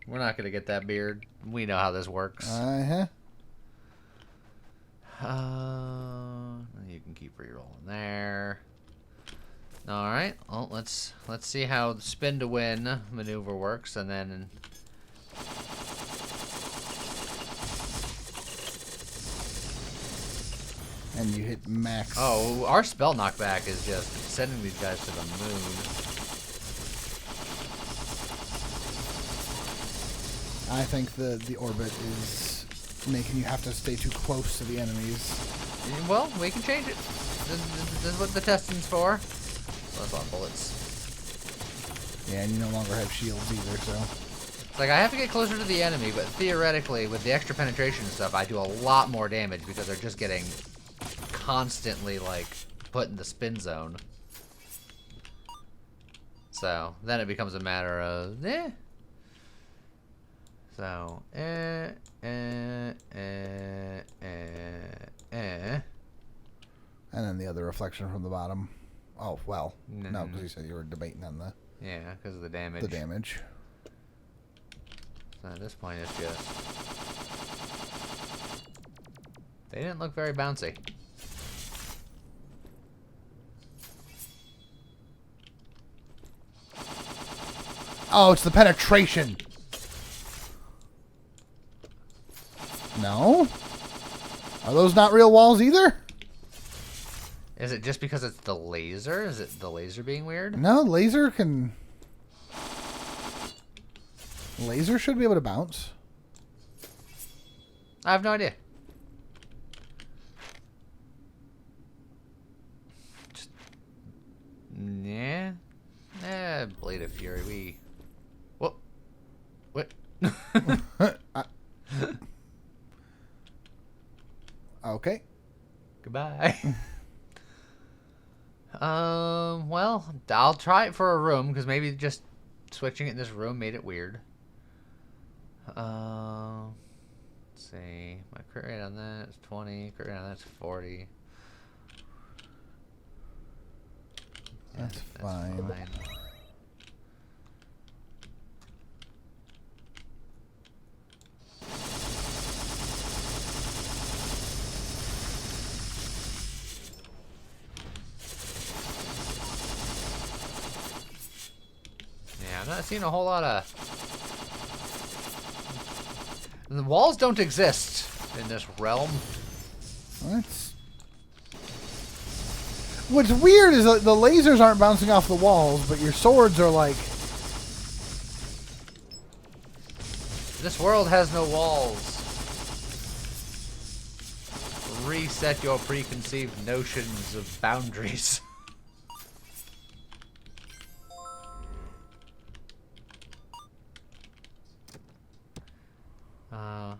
We're not gonna get that beard. We know how this works. You can keep re-rolling there. All right. Well, let's see how the spin to win maneuver works, and then. And you hit max. Oh, our spell knockback is just sending these guys to the moon. I think the orbit is making you have to stay too close to the enemies. Well, we can change it. This is what the testing's for. So that's a lot of bullets. Yeah, and you no longer have shields either, so. It's like I have to get closer to the enemy, but theoretically, with the extra penetration and stuff, I do a lot more damage because they're just getting constantly, like, put in the spin zone. So, then it becomes a matter of, So, And then the other reflection from the bottom. Oh, well. No, No, because you said you were debating on the... Yeah, because of the damage. The damage. So at this point, it's just... They didn't look very bouncy. Oh, it's the penetration. No? Are those not real walls either? Is it just because it's the laser? Is it the laser being weird? No, laser can... Laser should be able to bounce. I have no idea. Just... Yeah. Blade of Fury, we... What? What? Okay. Goodbye. Well, I'll try it for a room, because maybe just switching it in this room made it weird. Let's see. My crit rate on that is 20. Crit rate on that's 40. That's fine. Yeah, I'm not seeing a whole lot of... The walls don't exist in this realm. What's weird is that the lasers aren't bouncing off the walls, but your swords are like... This world has no walls. Reset your preconceived notions of boundaries.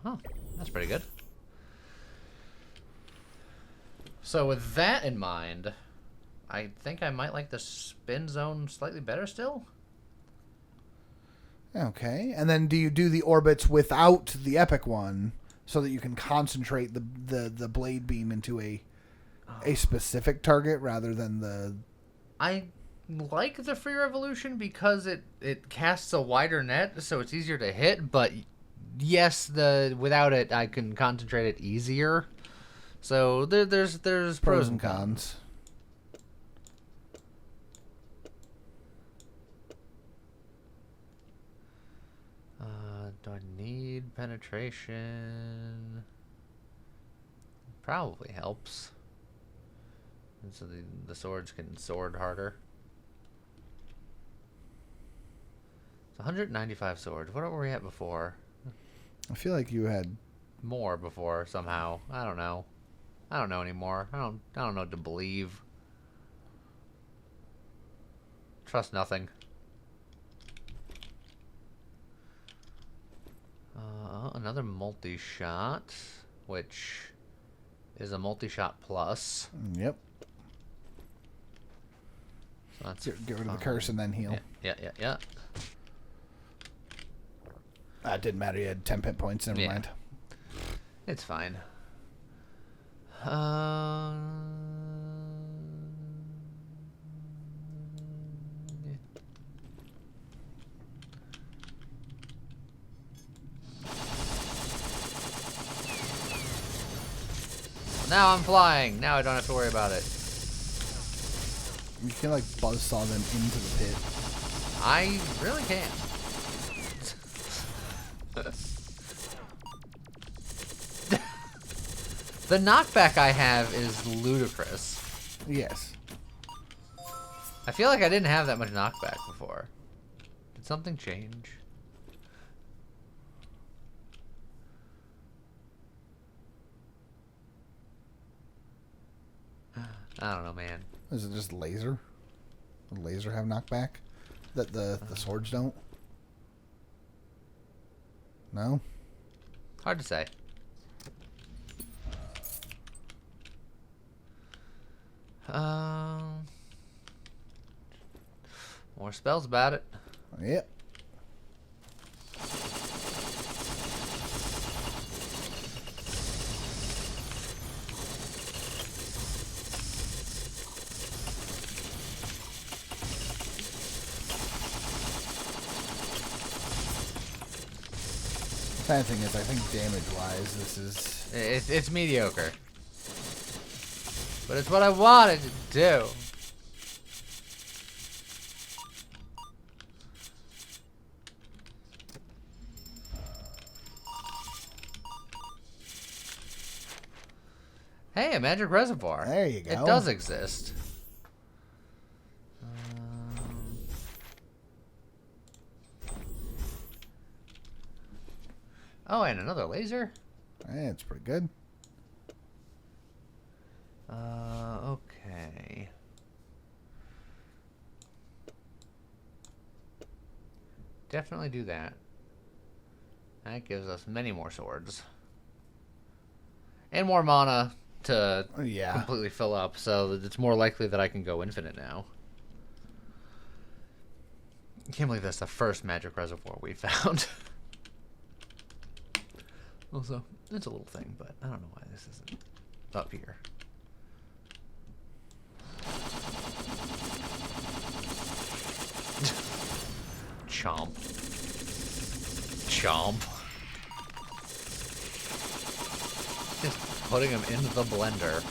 Huh. That's pretty good. So with that in mind, I think I might like the spin zone slightly better still. Okay. And then do you do the orbits without the epic one so that you can concentrate the blade beam into a specific target rather than the... I like the free revolution because it casts a wider net, so it's easier to hit, but yes, without it I can concentrate it easier. So there's pros and cons. Do I need penetration? Probably helps. And so the swords can sword harder. It's 195 swords. What were we at before? I feel like you had more before somehow. I don't know. I don't know anymore. I don't know what to believe. Trust nothing. Another multi-shot, which is a multi-shot plus. Yep. So that's get rid of the curse and then heal. Yeah. It didn't matter. You had 10 pit points. Never mind. It's fine. Now I'm flying. Now I don't have to worry about it. You can like buzzsaw them into the pit. I really can. The knockback I have is ludicrous. Yes. I feel like I didn't have that much knockback before. Did something change? I don't know, man. Is it just laser? Does laser have knockback? That the swords don't? No? Hard to say. More spells about it. Yep. Sad thing is, I think damage-wise, this is... It's mediocre. But it's what I wanted to do. Hey, a magic reservoir. There you go. It does exist. Oh, and another laser? That's pretty good. Okay. Definitely do that. That gives us many more swords. And more mana to completely fill up, so that it's more likely that I can go infinite now. I can't believe that's the first magic reservoir we found. Also, it's a little thing, but I don't know why this isn't up here. Chomp. Chomp. Just putting them into the blender.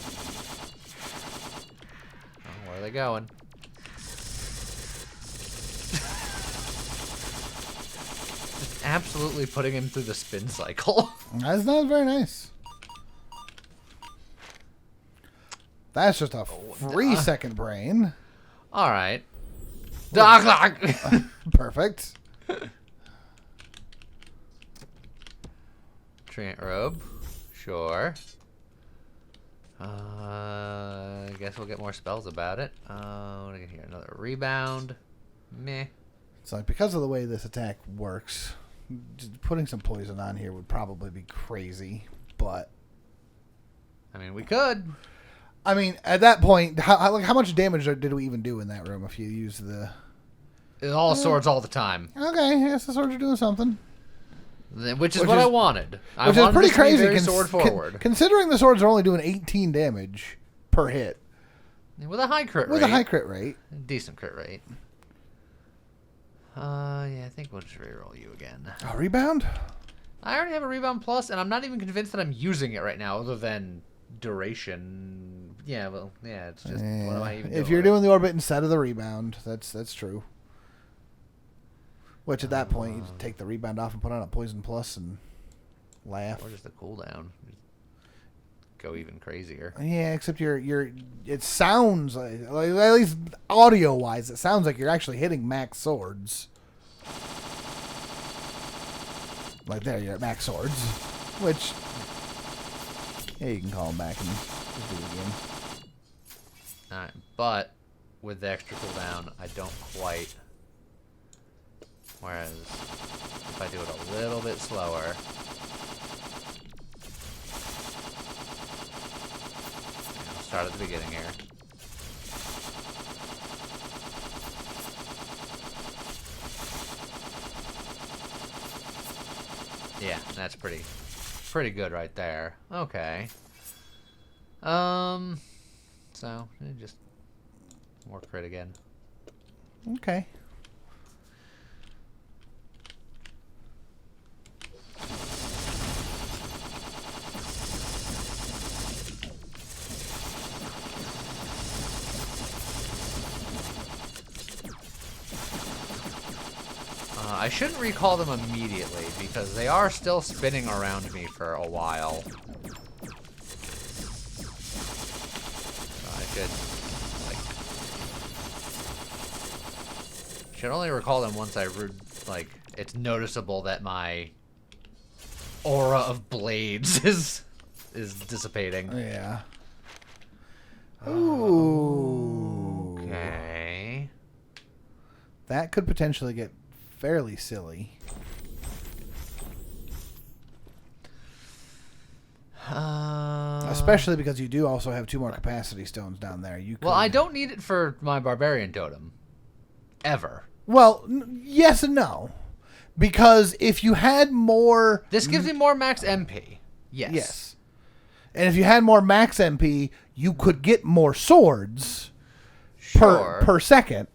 Oh, where are they going? Just absolutely putting him through the spin cycle. That's not very nice. That's just a free second brain. All right. Perfect. Treant robe. Sure. I guess we'll get more spells about it. What do I get here? Another rebound. Meh. It's like, because of the way this attack works, just putting some poison on here would probably be crazy, but... I mean, we could. I mean, at that point, how much damage did we even do in that room if you use the... It's all swords all the time. Okay, yes, the swords are doing something. Which is what I wanted. Which is pretty crazy, very sword forward. Considering the swords are only doing 18 damage per hit. With a high crit rate. With a high crit rate. Decent crit rate. Yeah, I think we'll just reroll you again. A rebound? I already have a rebound plus, and I'm not even convinced that I'm using it right now, other than duration. Yeah, well, yeah, it's just, what am I even doing? If you're doing the orbit instead of the rebound, that's true. Which at that point, you just take the rebound off and put on a poison plus and laugh. Or just a cooldown. Go even crazier. Yeah, except it sounds like at least audio wise, it sounds like you're actually hitting max swords. Like there, you're at max swords, which yeah, you can call them back and just do it again. Alright, but with the extra cooldown, I don't quite. Whereas if I do it a little bit slower. I'll start at the beginning here. Yeah, that's pretty good right there. Okay. So just more crit again. Okay. I shouldn't recall them immediately because they are still spinning around me for a while. I should only recall them once it's noticeable that my aura of blades is dissipating. Yeah. Ooh. Okay. That could potentially get fairly silly. Especially because you do also have 2 more capacity stones down there. Well, I don't need it for my barbarian totem. Ever. Well, yes and no. Because if you had more... This gives me more max MP. Yes. Yes. And if you had more max MP, you could get more swords per second.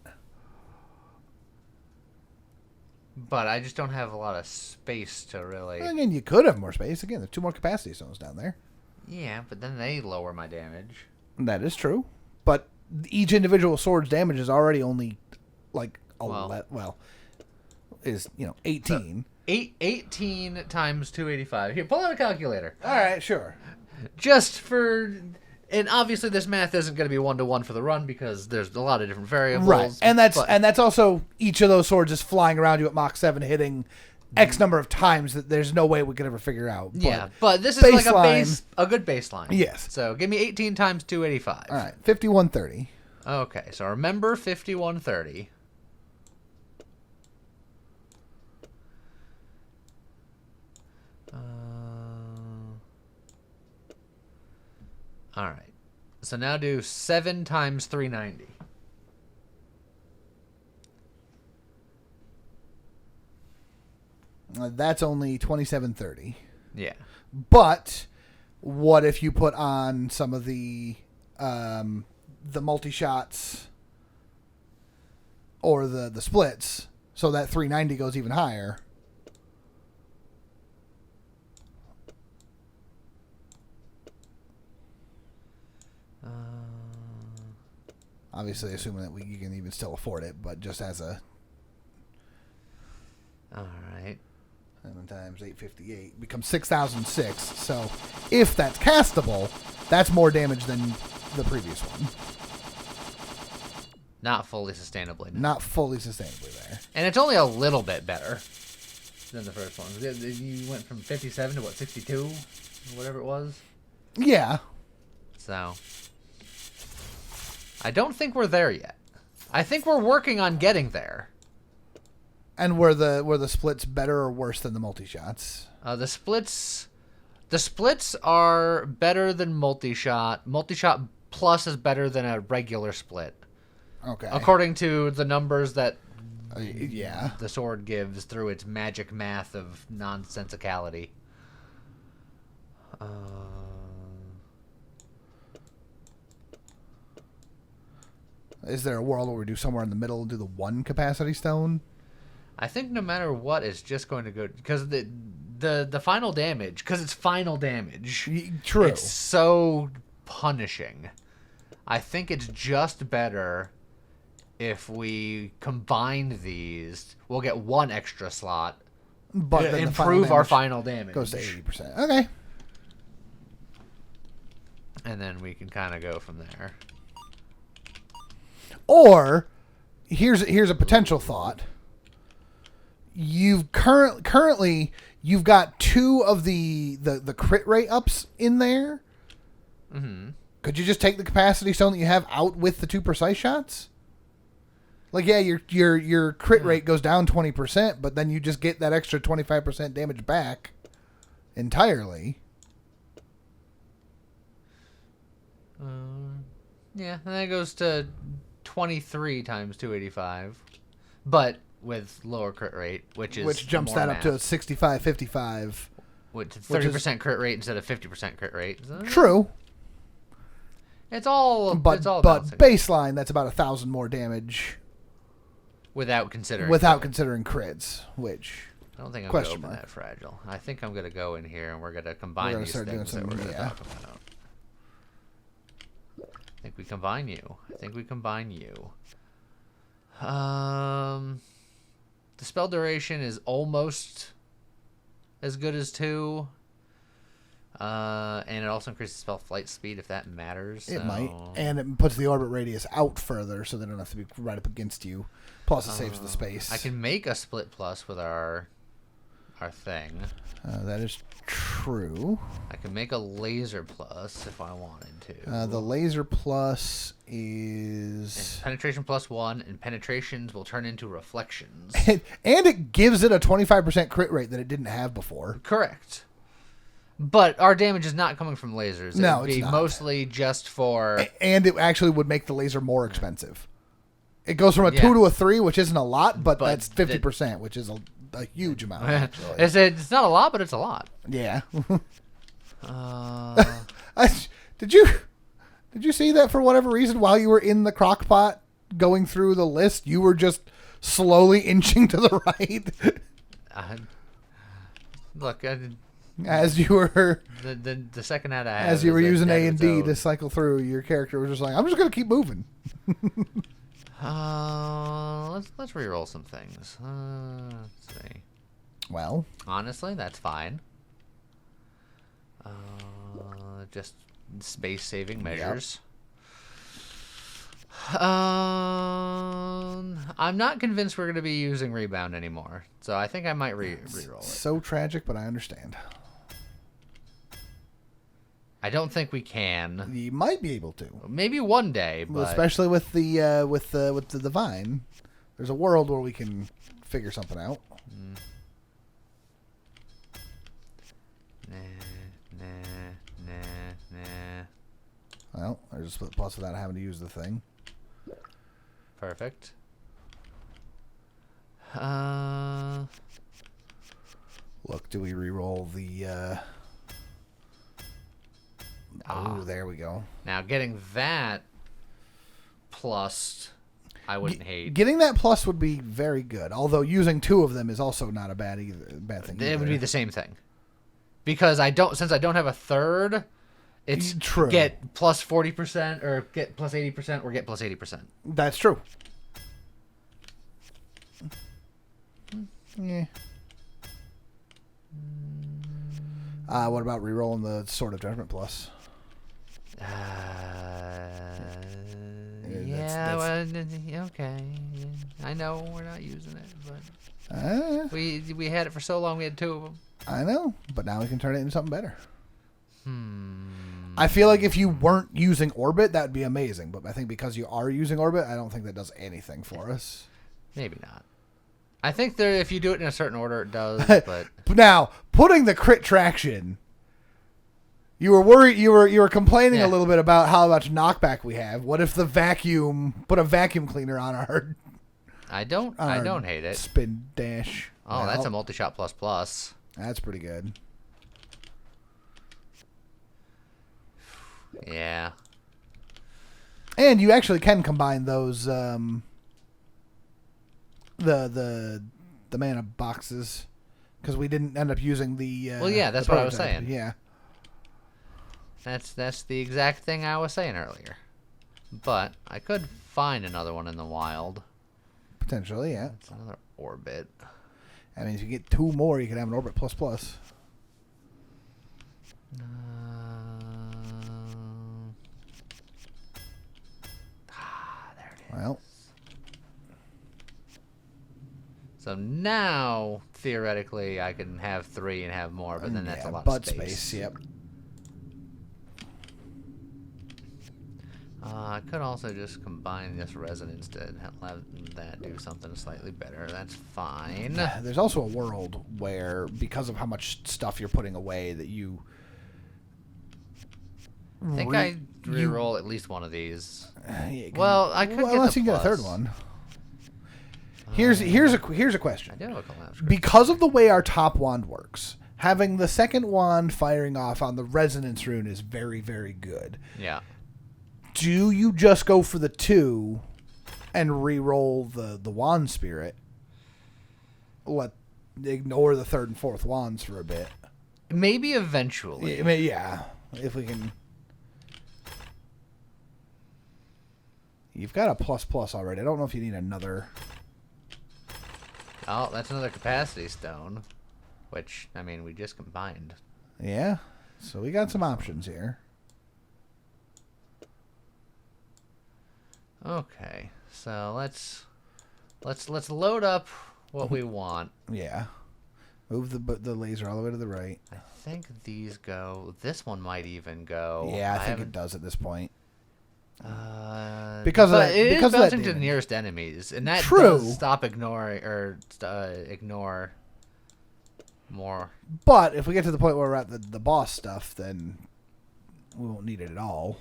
But I just don't have a lot of space to really... Again, you could have more space. Again, there's 2 more capacity stones down there. Yeah, but then they lower my damage. That is true. But each individual sword's damage is already only, like, 18. 18 times 285. Here, pull out a calculator. All right, sure. Just for... And obviously this math isn't going to be 1-to-1 for the run because there's a lot of different variables. Right. And that's also each of those swords is flying around you at Mach 7 hitting X number of times that there's no way we could ever figure out. But this is like a good baseline. Yes. So give me 18 times 285. All right, 5130. Okay, so remember 5130. All right. So now do 7 times 390. That's only 2730. Yeah. But what if you put on some of the multi-shots or the splits so that 390 goes even higher? Obviously, assuming that you can even still afford it, but just as a... All right. 7 times 858 becomes 6,006. So, if that's castable, that's more damage than the previous one. Not fully sustainably. No. Not fully sustainably there. And it's only a little bit better than the first one. You went from 57 to, 62? Whatever it was? Yeah. So... I don't think we're there yet. I think we're working on getting there. And were the splits better or worse than the multi-shots? The splits are better than multi-shot. Multi-shot plus is better than a regular split. Okay. According to the numbers that yeah, the sword gives through its magic math of nonsensicality. Is there a world where we do somewhere in the middle and do the 1 capacity stone? I think no matter what, it's just going to go... Because the final damage... Because it's final damage. True. It's so punishing. I think it's just better if we combine these. We'll get 1 extra slot. But then improve our final damage. Goes to 80%. Okay. And then we can kind of go from there. Or, here's a potential thought. You've currently you've got 2 of the crit rate ups in there. Mm-hmm. Could you just take the capacity stone that you have out with the 2 precise shots? Like, yeah, your crit rate goes down 20%, but then you just get that extra 25% damage back entirely. Yeah, and then it goes to 23 times 285, but with lower crit rate, which jumps that up to 65-55, with 30% crit rate instead of 50% crit rate. True. It's all baseline, that's about 1,000 more damage without considering crits, which I don't think I'm going to open that fragile. I think I'm going to go in here and we're going to combine these things that we're going to talk about. I think we combine you. The spell duration is almost as good as 2. And it also increases spell flight speed if that matters. It might. And it puts the orbit radius out further so they don't have to be right up against you. Plus it saves the space. I can make a split plus with our thing. That is true. I can make a laser plus if I wanted to. The laser plus is... And penetration +1, and penetrations will turn into reflections. And it gives it a 25% crit rate that it didn't have before. Correct. But our damage is not coming from lasers. No, it would it's be not. Mostly just for... And it actually would make the laser more expensive. It goes from a 2 to a 3, which isn't a lot, but that's 50%, which is a huge amount. Actually. It's not a lot, but it's a lot. Yeah. Did you see that for whatever reason while you were in the crock pot going through the list, you were just slowly inching to the right? Look, as you were the second ad I have as you were using A and D to to cycle through, your character was just like, I'm just gonna keep moving. Let's reroll some things. Let's see. Well, honestly, that's fine. Just space saving measures. Yep. I'm not convinced we're going to be using rebound anymore, so I think I might reroll it. So tragic, but I understand. I don't think we can. You might be able to. Maybe one day, but especially with the divine. There's a world where we can figure something out. Well, there's a split plus without having to use the thing. Perfect. Look, do we reroll the... Oh, there we go. Now, getting that plus, I wouldn't hate. Getting that plus would be very good. Although using 2 of them is also not a bad thing. It would be the same thing. Because since I don't have a third, it's true. Get plus 40% or get plus 80% or get plus 80%. That's true. Yeah. What about rerolling the Sword of Judgment plus? Okay. I know we're not using it, but we had it for so long. We had 2 of them. I know, but now we can turn it into something better. I feel like if you weren't using Orbit, that would be amazing. But I think because you are using Orbit, I don't think that does anything for us. Maybe not. I think if you do it in a certain order, it does. But now, putting the crit traction, you were worried. You were complaining a little bit about how much knockback we have. What if put a vacuum cleaner on our? I don't hate it. Spin dash. Oh, well, that's a multi-shot plus. That's pretty good. Yeah. And you actually can combine those the mana boxes because we didn't end up using the well, yeah, that's what I was saying. Yeah. That's the exact thing I was saying earlier. But I could find another one in the wild. Potentially, yeah. It's another orbit. I mean, if you get 2 more, you could have an orbit plus. There it is. Well. So now, theoretically, I can have 3 and have more, but then that's a lot of space. Yep. I could also just combine this resonance to have that do something slightly better. That's fine. There's also a world where, because of how much stuff you're putting away, that you... I think I reroll at least one of these. Well, I could unless get you get a third one. Here's a question. I do have a collapse. Because of the way our top wand works, having the second wand firing off on the resonance rune is very, very good. Yeah. Do you just go for the 2 and re-roll the wand spirit? Ignore the 3rd and 4th wands for a bit. Maybe eventually. Yeah, if we can. You've got a plus already. I don't know if you need another. Oh, that's another capacity stone. Which, I mean, we just combined. Yeah. So we got some options here. Okay. So let's load up what we want. Yeah. Move the laser all the way to the right. I think these go. This one might even go. Yeah, I think it does at this point. Because Because of it is because of that bouncing to the damage. nearest enemies, and that True. does stop ignoring or ignore more. But if we get to the point where we're at the boss stuff, then we won't need it at all.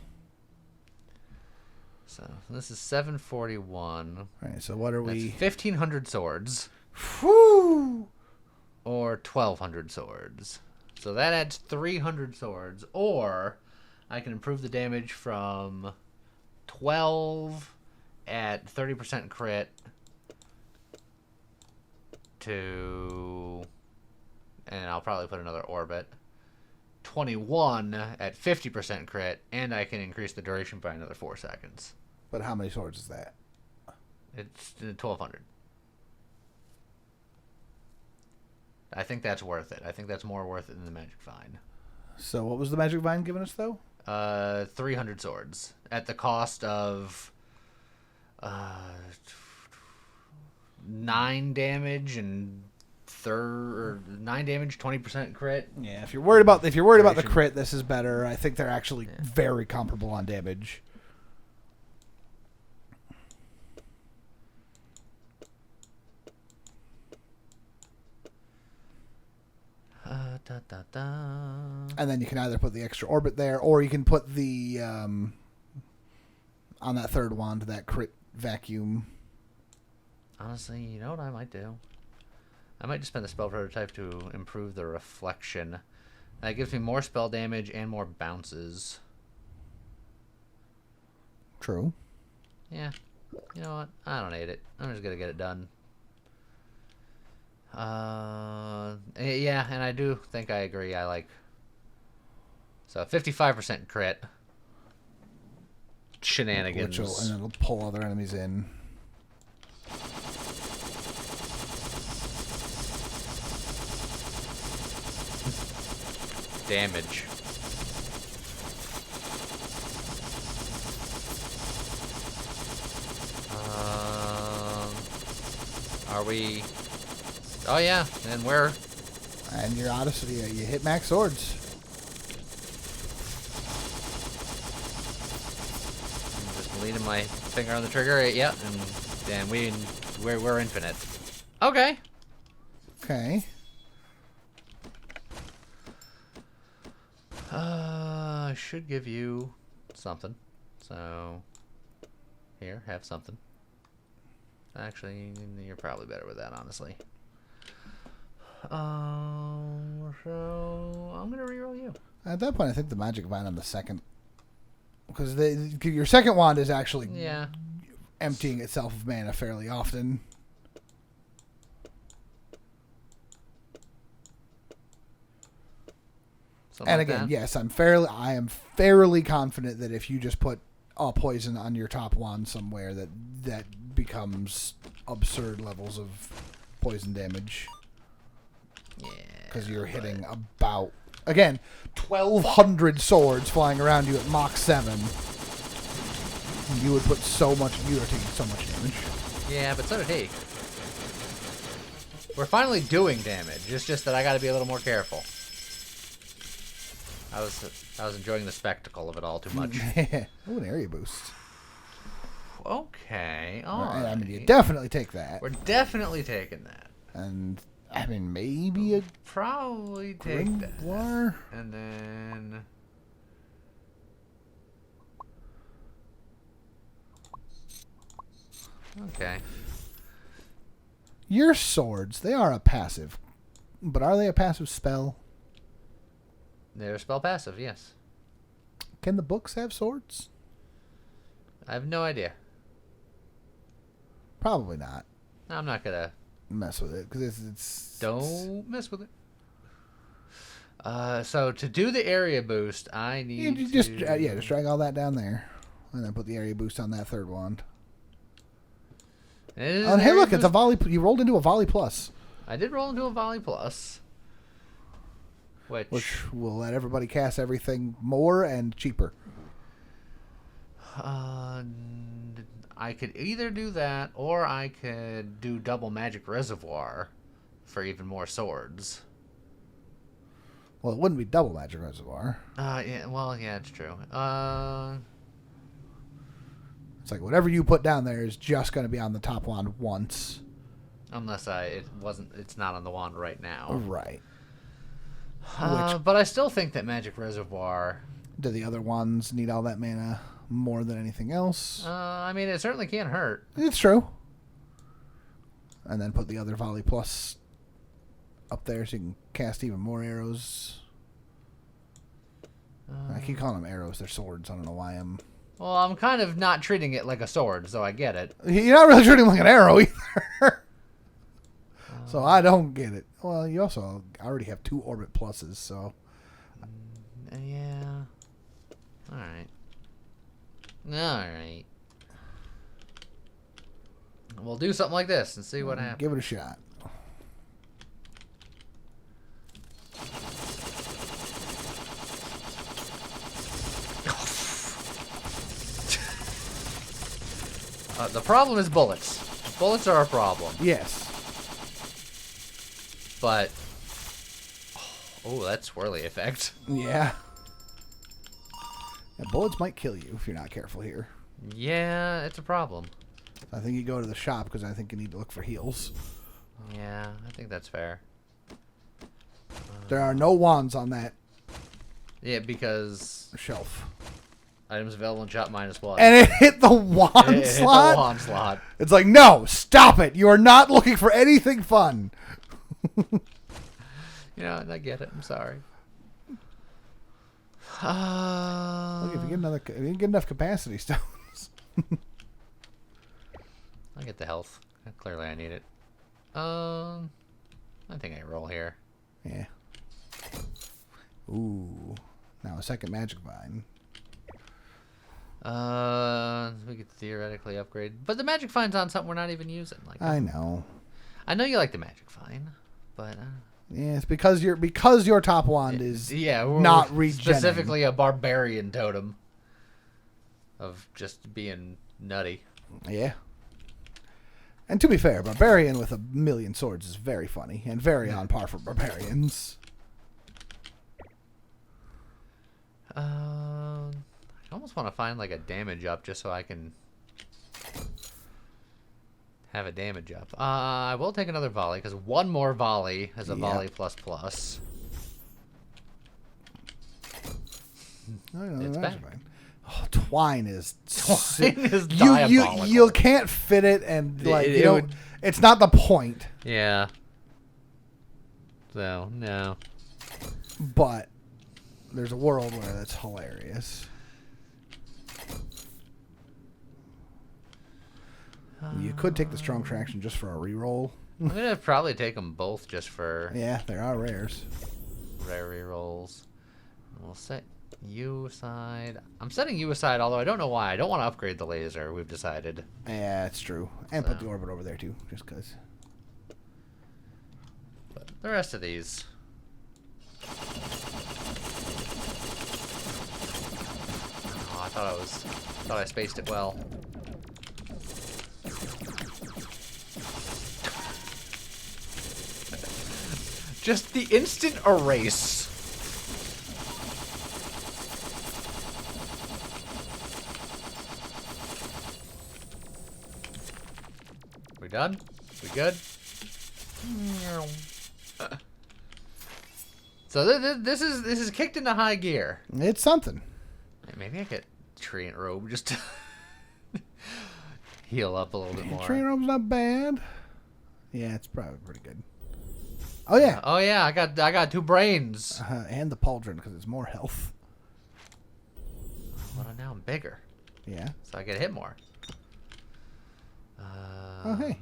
So this is 741. All right. So what are That's we? 1,500 swords. Whew. Or 1,200 swords. So that adds 300 swords. Or I can improve the damage from 12 at 30% crit to, and I'll probably put another orbit, 21 at 50% crit, and I can increase the duration by another 4 seconds. But how many swords is that? It's 1,200. I think that's worth it. I think that's more worth it than the Magic Vine. So what was the Magic Vine giving us, though? 300 swords at the cost of 9 damage and 9 damage, 20% crit. Yeah, if you're worried about the Duration. crit, this is better. I think they're actually very comparable on damage. And then you can either put the extra orbit there, or you can put the on that third wand, that crit vacuum. Honestly, you know what I might do? I might just spend the spell prototype to improve the reflection. That gives me more spell damage and more bounces. True. Yeah. You know what? I don't hate it. I'm just gonna get it done. Yeah, and I do think I agree. I like. So 55% crit. Shenanigans. And it'll pull other enemies in. Damage. Are we? Oh yeah, and we're. And your Odyssey, you hit max swords. I'm just leaning my finger on the trigger. Yeah, and we're infinite. Okay. Okay. I should give you something. So here, have something. Actually, you're probably better with that, honestly. So I'm gonna reroll you. At that point, I think the Magic Vine on the second, because your second wand is actually emptying itself of mana fairly often. Something And like again, that. yes, I am fairly confident that if you just put a poison on your top wand somewhere, that becomes absurd levels of poison damage. Yeah. Because you're hitting about, again, 1,200 swords flying around you at Mach 7. You would put you are taking so much damage. Yeah, but so did he. We're finally doing damage. It's just that I gotta be a little more careful. I was enjoying the spectacle of it all too much. Oh, an area boost. Okay, Right, I mean, you definitely take that. We're definitely taking that. And, I mean, maybe a Probably take that. Grimoire? And then... Okay. Your swords, they are a passive. But are they a passive spell? They're spell passive, yes. Can the books have swords? I have no idea. Probably not. I'm not gonna... Mess with it, because it's Don't mess with it. So to do the area boost, I need to... just drag all that down there. And then put the area boost on that third wand. Oh, hey, look, it's a volley. You rolled into a volley plus. I did roll into a volley plus. Which will let everybody cast everything more and cheaper. I could either do that, or I could do double magic reservoir for even more swords. Well, it wouldn't be double magic reservoir. Yeah. Well, yeah, it's true. It's like whatever you put down there is just going to be on the top wand once. Unless it's not on the wand right now. Right. But I still think that magic reservoir. Do the other ones need all that mana more than anything else? I mean, it certainly can't hurt. It's true. And then put the other volley plus up there so you can cast even more arrows. I keep calling them arrows. They're swords. I don't know why I'm... Well, I'm kind of not treating it like a sword, so I get it. You're not really treating it like an arrow either. So I don't get it. Well, you also already have 2 orbit pluses, so... Yeah. Alright. Alright. We'll do something like this and see what happens. Give it a shot. The problem is bullets. Bullets are a problem. Yes. But... Oh, that swirly effect. Yeah. Bullets might kill you if you're not careful here. Yeah, it's a problem. I think you go to the shop because I think you need to look for heals. Yeah, I think that's fair. There are no wands on that because... shelf. Items available in shop -1. And it hit the wand slot? Hit the wand slot. It's like, no, stop it. You are not looking for anything fun. You know, I get it. I'm sorry. Look, if you get enough capacity stones. I get the health. Clearly I need it. I think I roll here. Yeah. Ooh. Now a second magic vine. We could theoretically upgrade, but the magic vine's on something we're not even using. Like I know. I know you like the magic vine, but yeah, it's because your top wand is not regening. Specifically a barbarian totem of just being nutty. Yeah. And to be fair, barbarian with 1,000,000 swords is very funny and very on par for barbarians. I almost want to find like a damage up just so I can have a damage up. I will take another volley because one more volley is a volley plus plus. It's bad. Oh, twine is diabolical. You can't fit it, and like it's not the point. Yeah. So no. But there's a world where that's hilarious. You could take the strong traction just for a reroll. I'm gonna probably take them both just for yeah, there are rares. Rare rerolls. We'll set you aside. I'm setting you aside, although I don't know why. I don't want to upgrade the laser. We've decided. Yeah, it's true. And put the orbit over there too, just because. But the rest of these. Oh, I thought I spaced it well. Just the instant erase. We done? We good? So this is kicked into high gear. It's something. Maybe I get Treant Robe just to heal up a little bit more. Treant Robe's not bad. Yeah, it's probably pretty good. Oh yeah. Oh yeah, I got 2 brains. And the pauldron because it's more health. Well, now I'm bigger. Yeah. So I get hit more. Oh hey.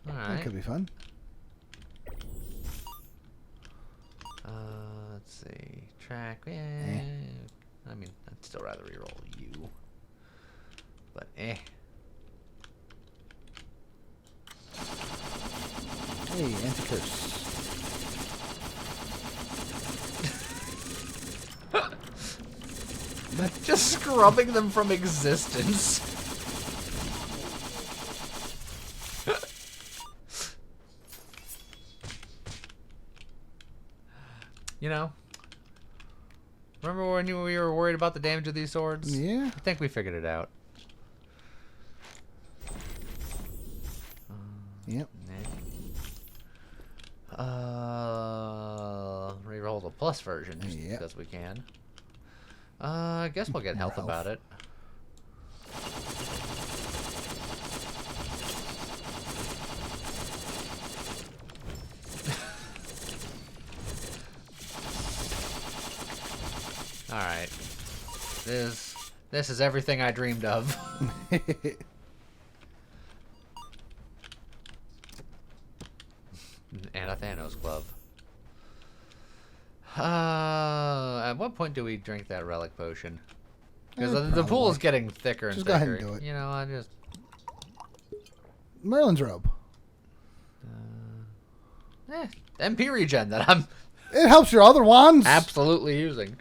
All right. That could be fun. Let's see. Track. I mean, I'd still rather reroll you. But Hey, anti-curse. Just scrubbing them from existence. You know, remember when we were worried about the damage of these swords? Yeah. I think we figured it out. Yep. Reroll the plus version just because we can. I guess we'll get health about it. All right. This is everything I dreamed of. And a Thanos club. At what point do we drink that relic potion? Because the pool is getting thicker and just thicker. Go ahead and do it. You know, I just... Merlin's robe. MP regen that I'm It helps your other wands. absolutely using.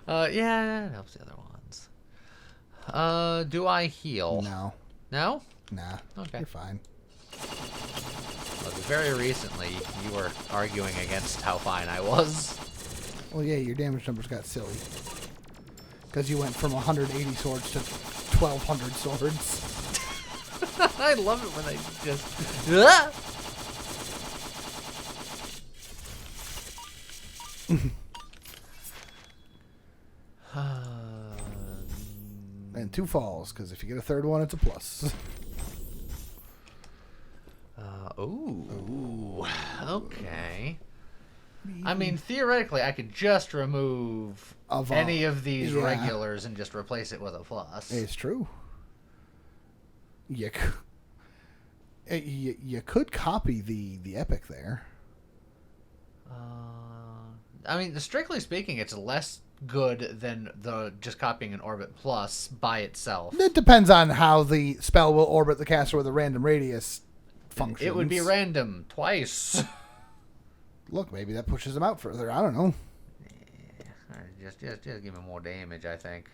Yeah, it helps the other ones. Do I heal? No. No? Nah. Okay. You're fine. Look, very recently, you were arguing against how fine I was. Well, yeah, your damage numbers got silly. Because you went from 180 swords to 1,200 swords. I love it when they just... Ah! And 2 falls, because if you get a third one, it's a plus. Ooh. Okay. I mean, theoretically, I could just remove any of these regulars and just replace it with a plus. It's true. You could copy the epic there. I mean, strictly speaking, it's less good than the just copying an orbit plus by itself. It depends on how the spell will orbit the caster with a random radius functions. It would be random twice. Look, maybe that pushes them out further. I don't know. Yeah, just give him more damage, I think.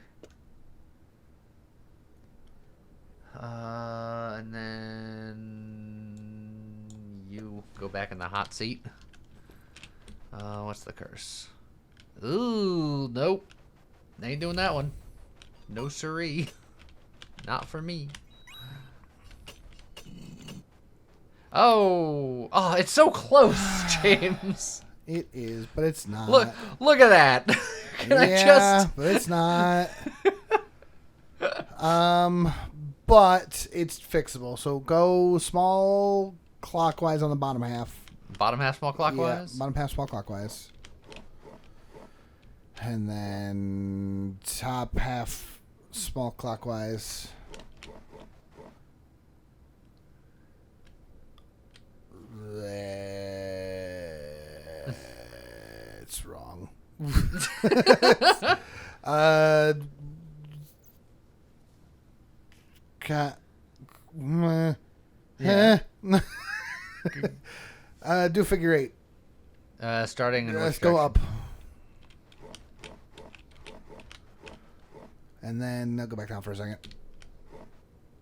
And then you go back in the hot seat. What's the curse? Ooh, nope. Ain't doing that one. No siree. Not for me. Oh, it's so close, James. It is, but it's not. Look at that. But it's not. But it's fixable. So go small clockwise on the bottom half. Bottom half small clockwise? Yeah, bottom half small clockwise. And then top half small clockwise. It's wrong. Do figure 8. Starting in Let's go up. And then I'll go back down for a second.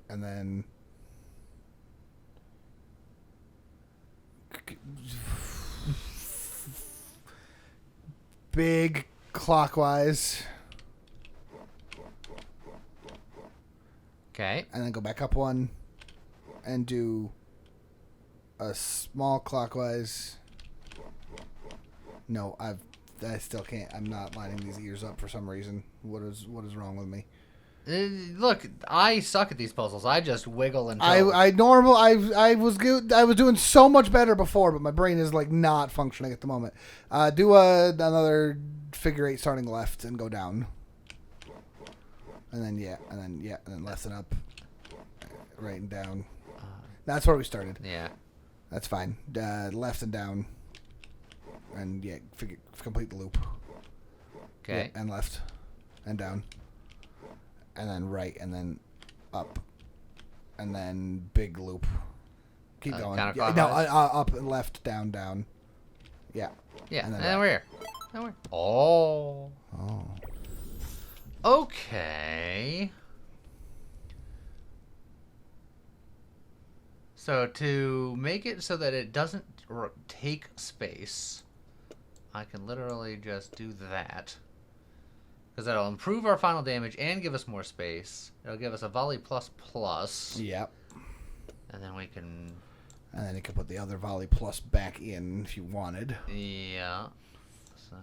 And then big clockwise. Okay. And then go back up one and do a small clockwise. No, I still can't. I'm not lining these ears up for some reason. What is wrong with me? Look, I suck at these puzzles. I just wiggle until I was good. I was doing so much better before, but my brain is like not functioning at the moment. Do another figure 8 starting left and go down. And then left and up, right and down. That's where we started. Yeah. That's fine. Left and down. And complete the loop. Okay. Yeah, and left and down. And then right and then up. And then big loop. Keep going. Counterclockwise? No, up and left, down, down. Yeah. Yeah, And and then we're here. And we're... Oh. Oh. Okay. So to make it so that it doesn't take space, I can literally just do that. Because that'll improve our final damage and give us more space. It'll give us a volley plus plus. Yep. And then we can... And then you can put the other volley plus back in if you wanted. Yeah. So...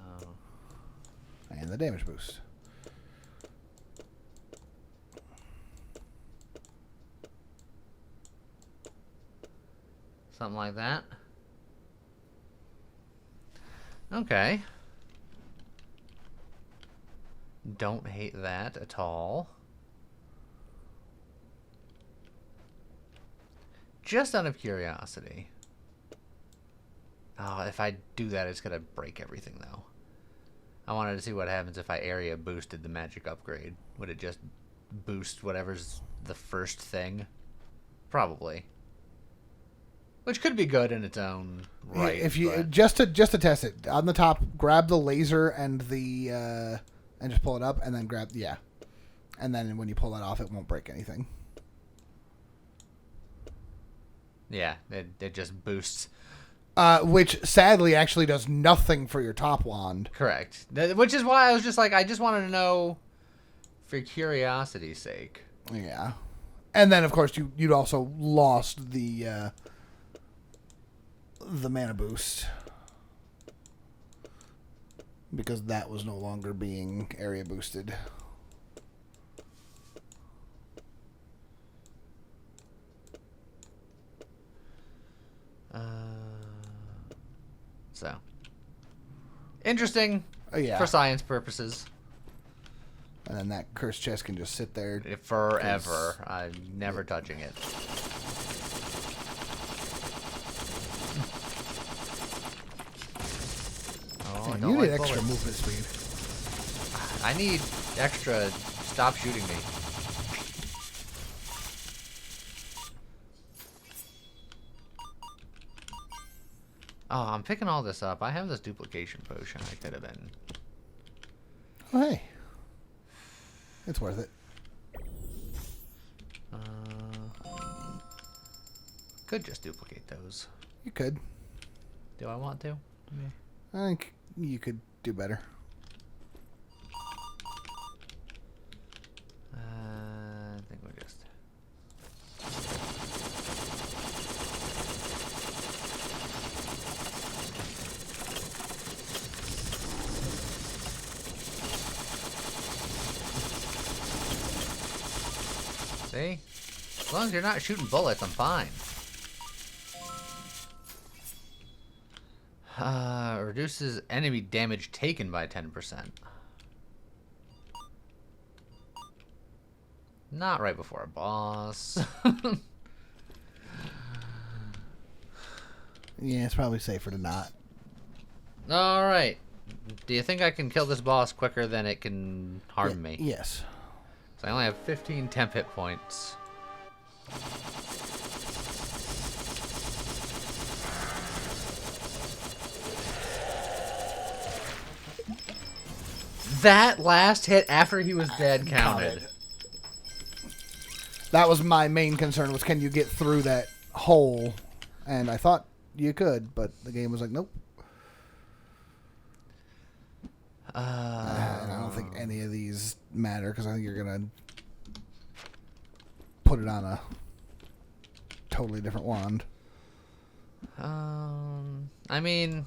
And the damage boost. Something like that. Okay. Don't hate that at all. Just out of curiosity. Oh, if I do that, it's going to break everything, though. I wanted to see what happens if I area boosted the magic upgrade. Would it just boost whatever's the first thing? Probably. Which could be good in its own right. If you just to test it, on the top, grab the laser and the and just pull it up, and then grab and then when you pull that off, it won't break anything. Yeah, it just boosts. Which sadly actually does nothing for your top wand. Correct. Which is why I was just like, I just wanted to know for curiosity's sake. Yeah, and then of course you'd also lost the mana boost because that was no longer being area boosted. So interesting for science purposes. And then that cursed chest can just sit there forever. I'm never touching it. Oh, you need extra movement speed. I need extra. Stop shooting me. Oh, I'm picking all this up. I have this duplication potion. I could have been. Oh, hey. It's worth it. Could just duplicate those. You could. Do I want to? I think you could do better. I think we'll just... See? As long as you're not shooting bullets, I'm fine. Reduces enemy damage taken by 10%. Not right before a boss. Yeah, it's probably safer to not. Alright. Do you think I can kill this boss quicker than it can harm me? Yes. So I only have 15 temp hit points. That last hit after he was dead counted. That was my main concern, was can you get through that hole? And I thought you could, but the game was like, nope. And I don't think any of these matter, because I think you're going to put it on a totally different wand. I mean,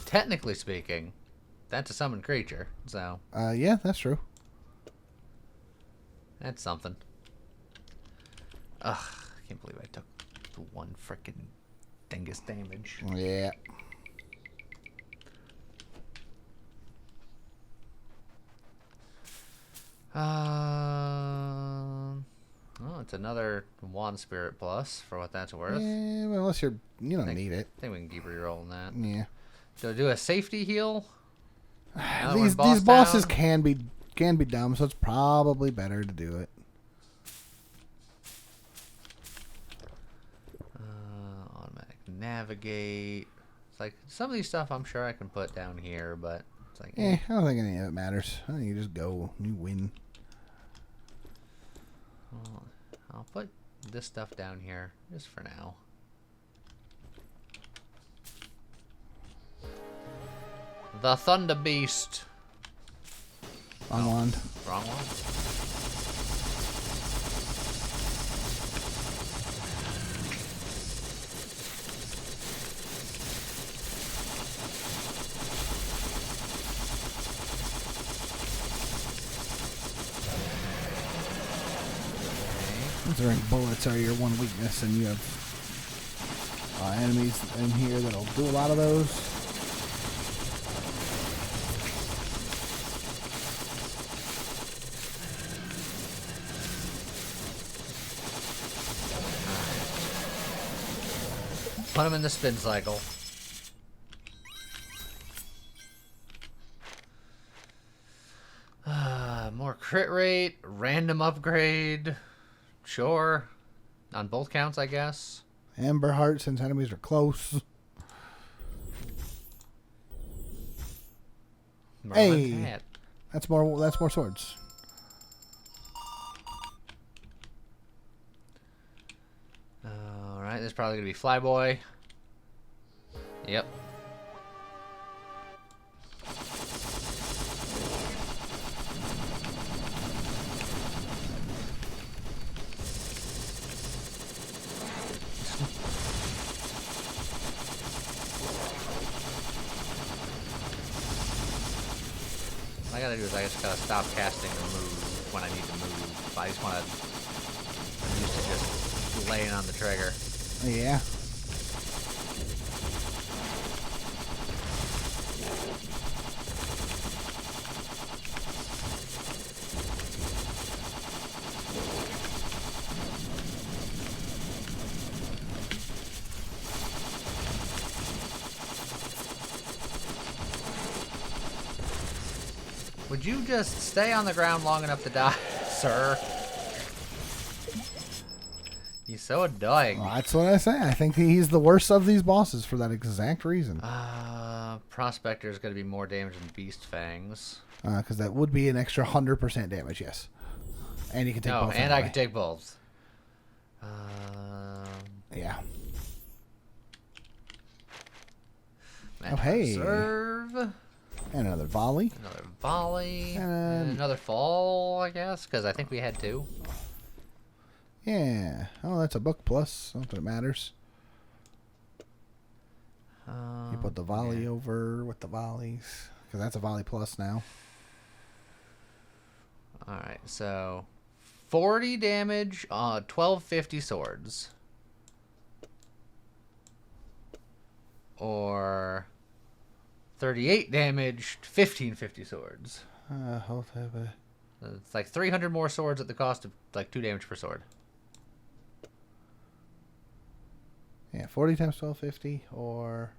technically speaking, that's a summoned creature, so... Yeah, that's true. That's something. Ugh, I can't believe I took the one frickin' dingus damage. Yeah. Oh, it's another Wand Spirit Plus, for what that's worth. Yeah, well, unless you don't need it. I think we can keep re-rolling that. Yeah. So do a safety heal? These bosses can be dumb, so it's probably better to do it. navigate. It's like some of these stuff I'm sure I can put down here, but it's like I don't think any of it matters. I think you just go. You win. Well, I'll put this stuff down here just for now. The Thunder Beast. Wrong wand. Wrong one. Considering bullets are your one weakness, and you have enemies in here that'll do a lot of those. Put him in the spin cycle. More crit rate, random upgrade. Sure. On both counts, I guess. Amber Heart, since enemies are close. Hey, Hat. that's more swords. Alright, this is probably gonna be Flyboy. Yep. All I gotta do is I just gotta stop casting and move when I need to move. I just wanna... I'm used to just laying on the trigger. Yeah. Would you just stay on the ground long enough to die, sir? He's so annoying. Well, that's what I say. I think he's the worst of these bosses for that exact reason. Prospector is going to be more damage than Beast Fangs. Because that would be an extra 100% damage, yes. And you can take both. And I can take both. Yeah. Oh, hey. Serve. And another volley. Another volley. And another fall, I guess, because I think we had two. Yeah. Oh, that's a book plus. Not that it matters. You put the volley over with the volleys. Because that's a volley plus now. Alright, so 40 damage, 1250 swords. Or 38 damage, 1550 swords. It's like 300 more swords at the cost of like 2 damage per sword. Yeah, 40 times 1250 or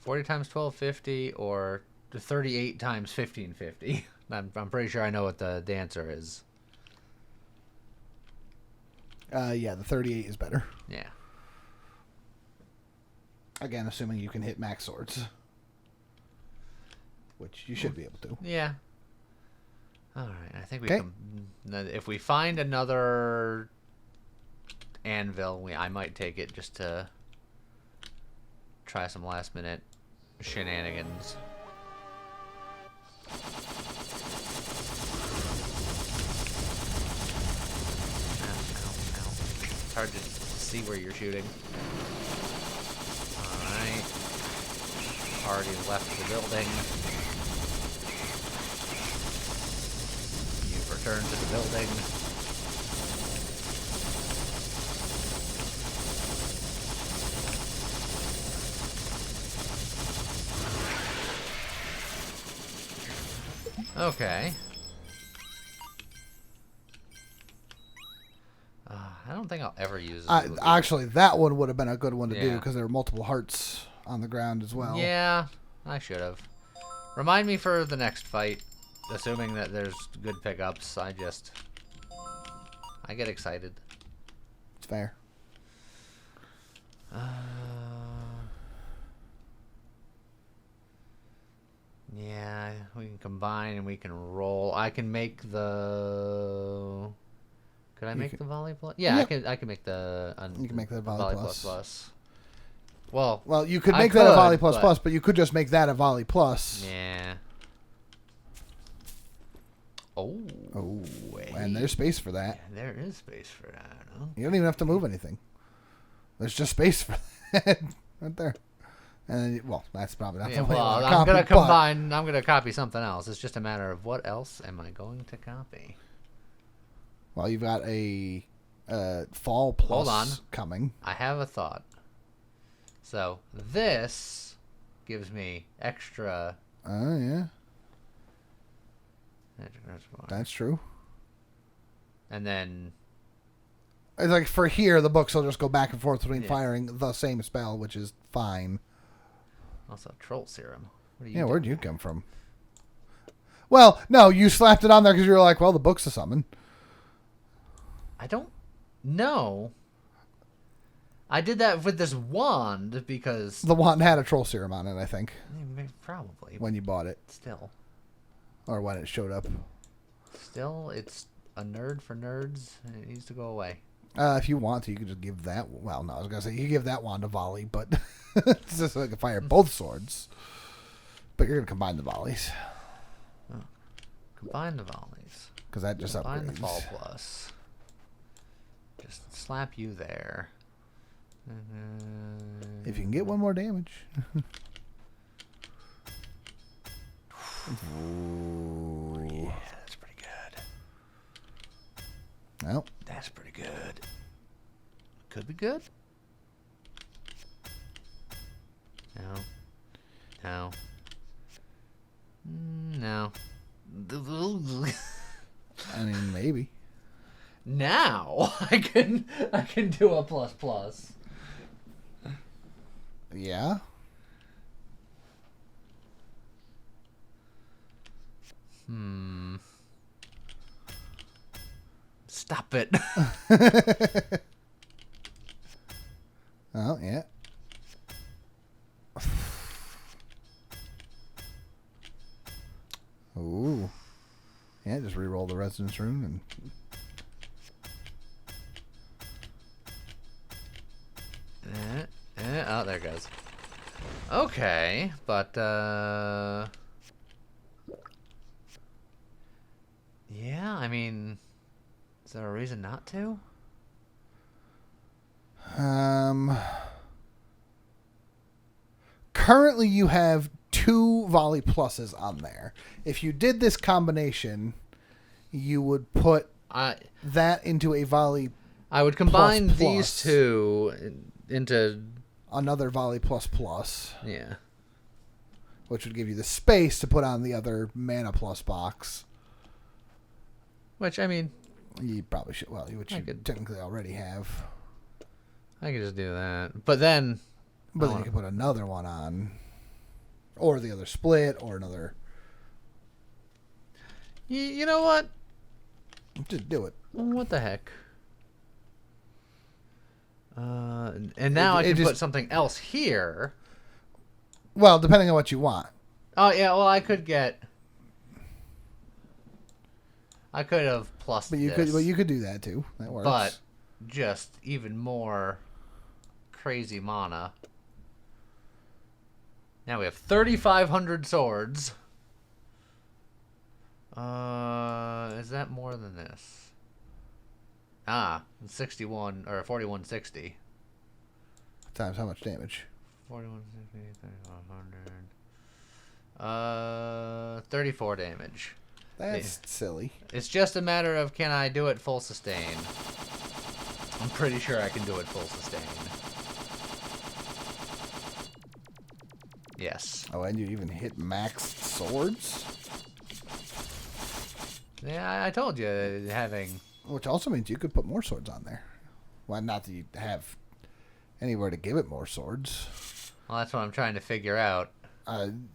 40 times 1250 or 38 times 1550. I'm pretty sure I know what the answer is. Yeah, the 38 is better. Yeah. Again, assuming you can hit max swords. Which you should be able to. Yeah. Alright, I think we can... If we find another anvil, I might take it just to try some last minute shenanigans. Ow. It's hard to see where you're shooting. Alright. Already left the building. You've returned to the building. Okay. I don't think I'll ever use it. Actually, that one would have been a good one to do Yeah. because there were multiple hearts on the ground as well. Yeah, I should have. Remind me for the next fight, assuming that there's good pickups. I get excited. It's fair. Yeah, we can combine and we can roll. I can make the. Could I make the volley plus? Yeah, Yeah. I can make the. You can make the volley plus. Well, you could make that a volley plus, but you could just make that a volley plus. Yeah. Oh. And there's space for that. Yeah, there is space for that. Huh? You don't even have to move anything. There's just space for that right there. And that's probably not the way I'm gonna combine. I'm gonna copy something else. It's just a matter of what else am I going to copy. Well, you've got a fall plus Hold on. coming. I have a thought. So this gives me extra. Oh yeah. That's true. And then. It's like for here, the books will just go back and forth between firing the same spell, which is fine. Also, troll serum. Where'd you come from? Well, no, you slapped it on there because you were like, well, the book's a summon. I don't know. I did that with this wand because... The wand had a troll serum on it, I think. Probably. When you bought it. Still. Or when it showed up. Still, it's a nerd for nerds. It needs to go away. If you want to, you could just give that... Well, no, I was going to say, you could give that wand a volley, but... it's just so I can fire both swords. But you're going to combine the volleys. Oh. Combine the volleys. Because that just combine upgrades. The fall plus. Just slap you there. If you can get one more damage. Ooh, yeah, that's pretty good. Well, that's pretty good. Could be good. No. No. I mean, maybe. Now I can do a plus plus. Yeah. Stop it. Oh, yeah. Ooh. Yeah, just re-roll the Resonance Rune and... oh, there it goes. Okay, but, yeah, I mean... Is there a reason not to? Currently you have 2 volley pluses on there. If you did this combination, you would put that into a volley. I would combine these two into another volley plus. Yeah. Which would give you the space to put on the other mana plus box. Which, I mean... You probably should. Well, which you technically already have. I could just do that. But then... But then you can put another one on. Or the other split, or another... You know what? Just do it. What the heck? And now I can put something else here. Well, depending on what you want. Oh, yeah, well, I could have plus but you this. But you could do that too. That works. But just even more crazy mana. Now we have 3,500 swords. Is that more than this? 61 or 4160. Times how much damage? 4160, 3,500. 34 damage. That's silly. It's just a matter of can I do it full sustain. I'm pretty sure I can do it full sustain. Yes. Oh, and you even hit max swords? Yeah, I told you having... Which also means you could put more swords on there. Well, not that you have anywhere to give it more swords. Well, that's what I'm trying to figure out.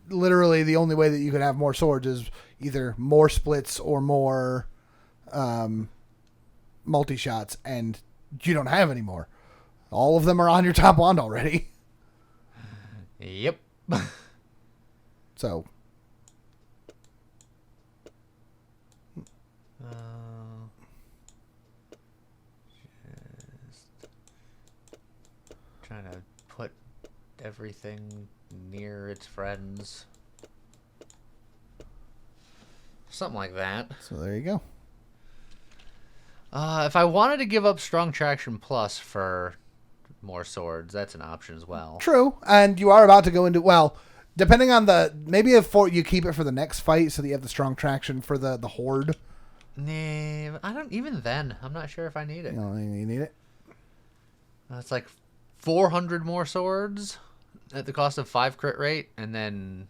Literally, the only way that you could have more swords is either more splits or more multi-shots, and you don't have any more. All of them are on your top wand already. Yep. So. Just trying to put everything near its friends. Something like that. So there you go. If I wanted to give up Strong Traction Plus for more swords, that's an option as well. True, and you are about to go into, well, depending on the, maybe if you keep it for the next fight so that you have the strong traction for the horde. Nah, I don't, even then, I'm not sure if I need it. You don't think you need it? It's like 400 more swords at the cost of 5 crit rate, and then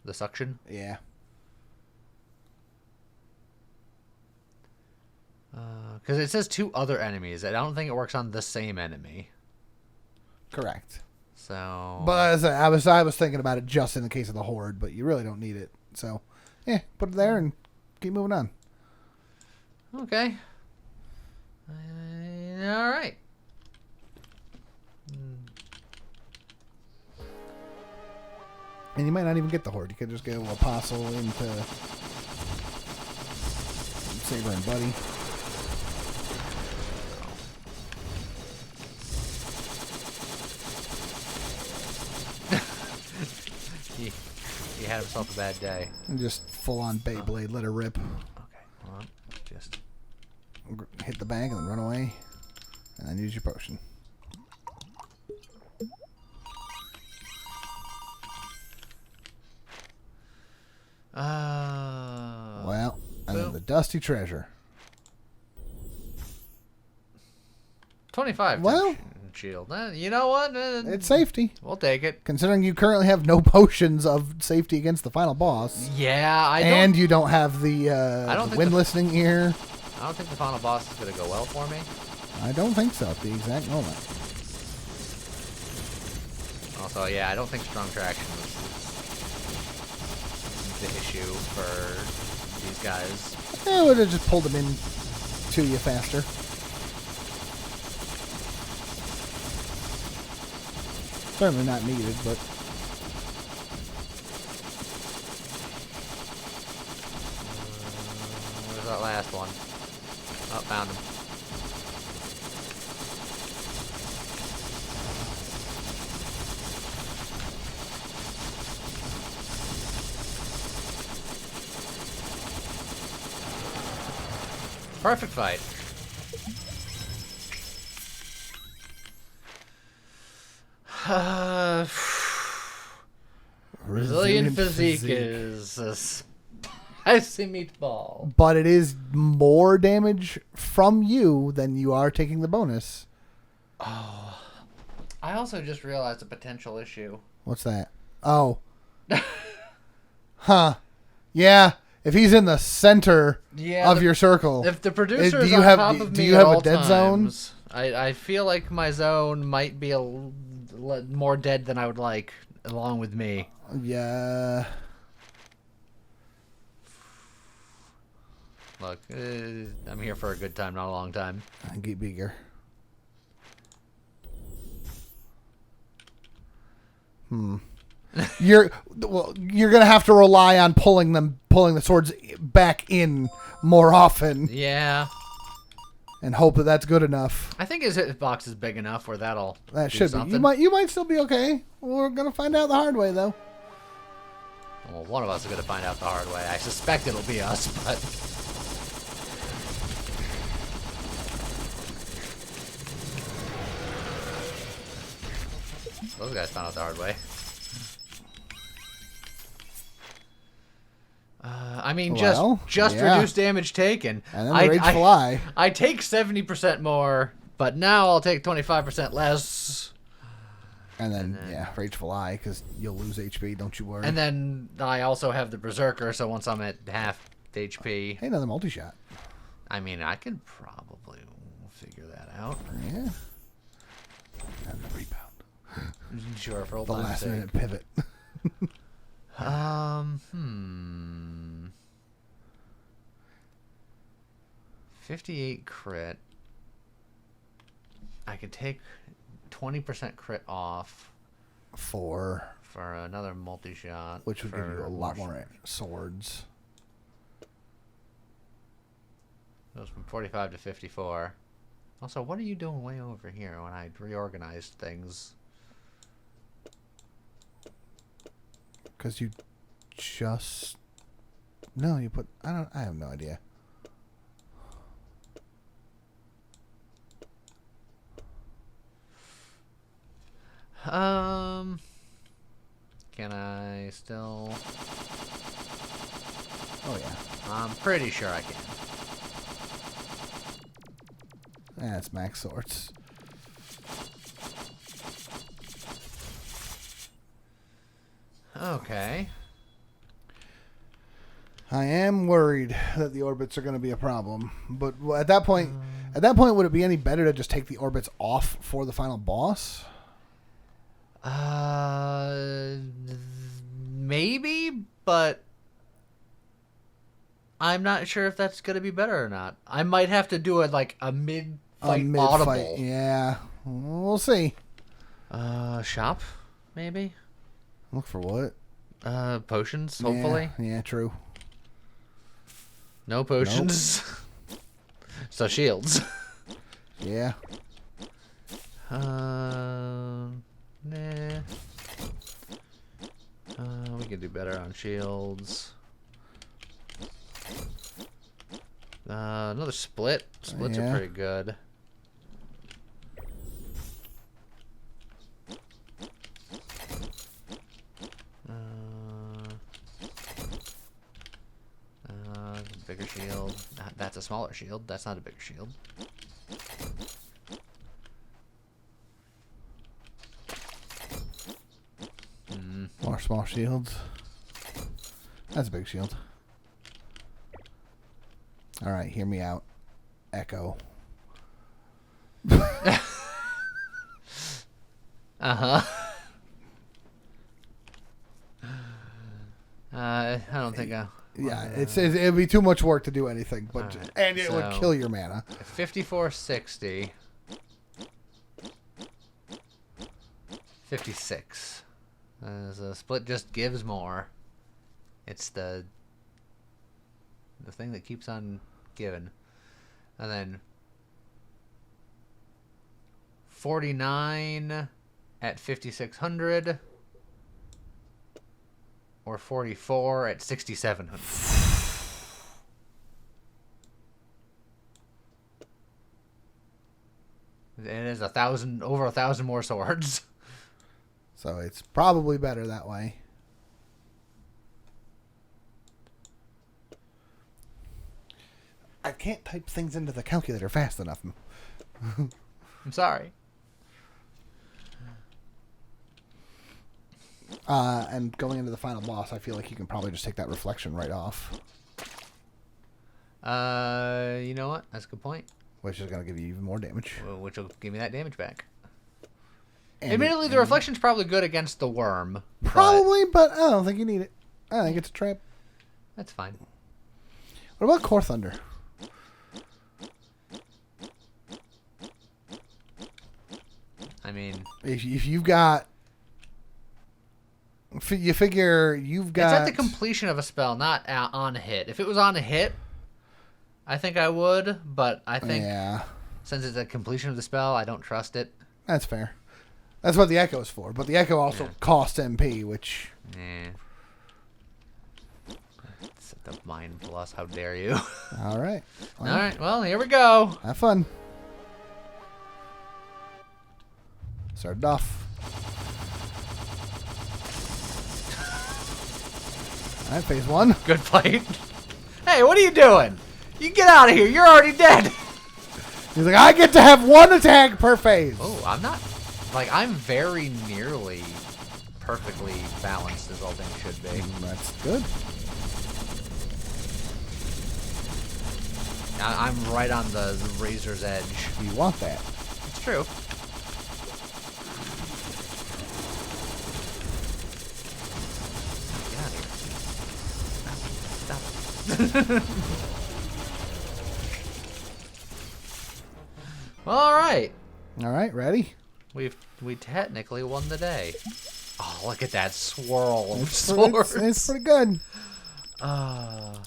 the suction. Yeah. Because it says 2 other enemies. I don't think it works on the same enemy. Correct. So, but as I was thinking about it just in the case of the horde, but you really don't need it. So, yeah, put it there and keep moving on. Okay. All right. And you might not even get the horde. You could just go Apostle into Saber and Buddy. He had himself a bad day. And just full on Beyblade, let her rip. Okay, hold on. Just hit the bag and then run away. And then use your potion. Well, and then the Dusty Treasure. 25. Well, shield. You know what? It's safety. We'll take it. Considering you currently have no potions of safety against the final boss. Yeah, I don't. And you don't have the wind listening ear. I don't think the final boss is going to go well for me. I don't think so at the exact moment. Also, yeah, I don't think strong traction is the issue for these guys. Yeah, it would have just pulled them in to you faster. Certainly not needed, but... Where's that last one? Oh, found him. Perfect fight. Resilient physique is a spicy meatball. But it is more damage from you than you are taking the bonus. Oh. I also just realized a potential issue. What's that? Oh. Huh. Yeah. If he's in the center of your circle. If the producer is on top of me at all dead times, zone? I feel like my zone might be more dead than I would like, along with me. Yeah. Look, I'm here for a good time, not a long time. And get bigger. You're gonna have to rely on pulling the swords back in more often. Yeah. And hope that that's good enough. I think his hitbox is big enough where that'll. That do should something. be. You might still be okay. We're gonna find out the hard way though. Well, one of us is gonna find out the hard way. I suspect it'll be us, but. Those guys found out the hard way. I mean, just reduce damage taken. And then the rage fly. I take 70% more, but now I'll take 25% less. And then yeah, rage fly because you'll lose HP. Don't you worry. And then I also have the berserker, so once I'm at half HP. Hey, another multi-shot. I mean, I could probably figure that out. Yeah. And the rebound. Sure, for old the time's last sake. minute pivot. 58 crit. I could take 20% crit off for another multi-shot. Which would give you a lot more swords. Goes from 45 to 54. Also, what are you doing way over here when I reorganized things? Because you just... No, you put... I have no idea. Can I still... Oh, yeah. I'm pretty sure I can. That's max swords. Okay. I am worried that the orbits are going to be a problem, but at that point, would it be any better to just take the orbits off for the final boss? Maybe, but I'm not sure if that's going to be better or not. I might have to do it like a mid-fight audible. Yeah, we'll see. Shop, maybe? Look for what? Potions, hopefully. Yeah, true. No potions. Nope. So shields. Yeah. Nah. We can do better on shields. Another split. Splits are pretty good. Bigger shield. That's a smaller shield. That's not a bigger shield. More small shields. That's a big shield. All right, hear me out. Echo. Uh-huh. I don't think I... Yeah, it'd be too much work to do anything, but right, and it would kill your mana. 5460. 56. The split just gives more. It's the thing that keeps on giving. And then 49 at 5600. Or 44 at 6,700. It is over 1,000 more swords. So it's probably better that way. I can't type things into the calculator fast enough. I'm sorry. And going into the final boss, I feel like you can probably just take that reflection right off. You know what? That's a good point. Which is going to give you even more damage. Which will give me that damage back. Admittedly, the reflection's probably good against the worm. Probably, but I don't think you need it. I think it's a trap. That's fine. What about Core Thunder? I mean... If you've got... You figure you've got... It's at the completion of a spell, not on a hit. If it was on a hit, I think I would, but I think since it's a completion of the spell, I don't trust it. That's fair. That's what the Echo's for, but the Echo also costs MP, which... Yeah. It's the Mind Plus, how dare you. All right. Well, all right, well, here we go. Have fun. Started off. All right, phase one. Good fight. Hey, what are you doing? You get out of here. You're already dead. He's like, I get to have one attack per phase. Oh, I'm not... Like, I'm very nearly perfectly balanced as all things should be. That's good. I'm right on the razor's edge. You want that. It's true. Get out of here. Stop. Well, all right. All right, ready? We technically won the day. Oh, look at that swirl of It's swords. it's pretty good. All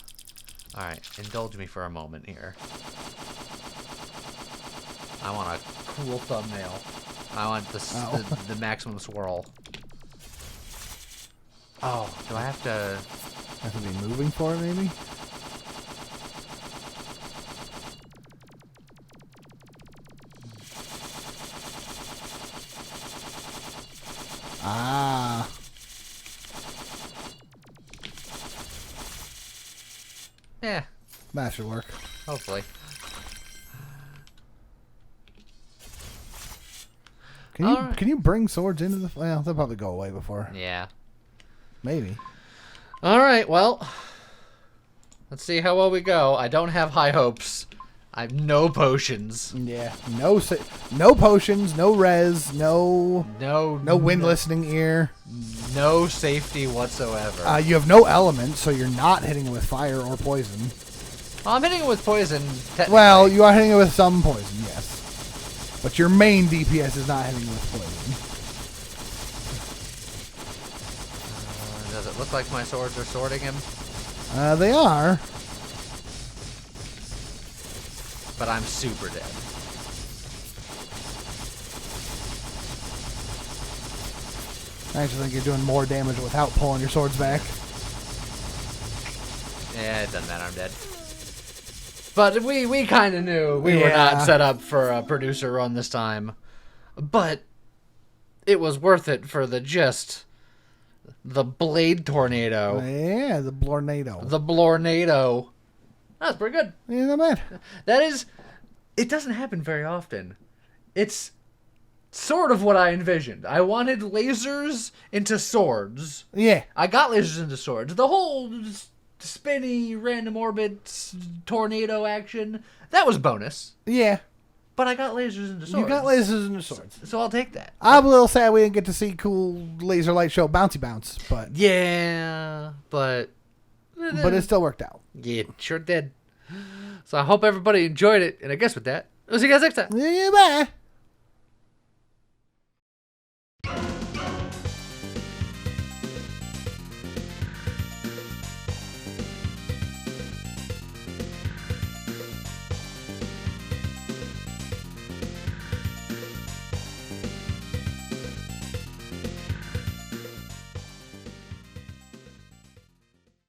right, indulge me for a moment here. I want a cool thumbnail. I want the maximum swirl. Oh, do I have to... Have to be moving for it, maybe? Ah. Yeah, That should work. hopefully. Can you bring swords into the... Well, they'll probably go away before. Yeah. Maybe. All right, well, let's see how well we go. I don't have high hopes. I have no potions. Yeah. No potions, no res, no wind listening ear. No safety whatsoever. You have no elements, so you're not hitting it with fire or poison. Well, I'm hitting it with poison. Well, you are hitting it with some poison, yes. But your main DPS is not hitting it with poison. Does it look like my swords are sorting him? They are. But I'm super dead. I actually think you're doing more damage without pulling your swords back. Yeah, it doesn't matter. I'm dead. But we kind of knew we were not set up for a producer run this time. But it was worth it for the blade tornado. Yeah, the Blornado. The Blornado. That's pretty good. Yeah, not bad. That is... It doesn't happen very often. It's sort of what I envisioned. I wanted lasers into swords. Yeah. I got lasers into swords. The whole spinny, random orbit, tornado action, that was bonus. Yeah. But I got lasers into swords. You got lasers into swords. So I'll take that. I'm a little sad we didn't get to see cool laser light show bouncy bounce, but... Yeah, but it still worked out. Yeah, it sure did. So I hope everybody enjoyed it. And I guess with that, we'll see you guys next time. Yeah, bye.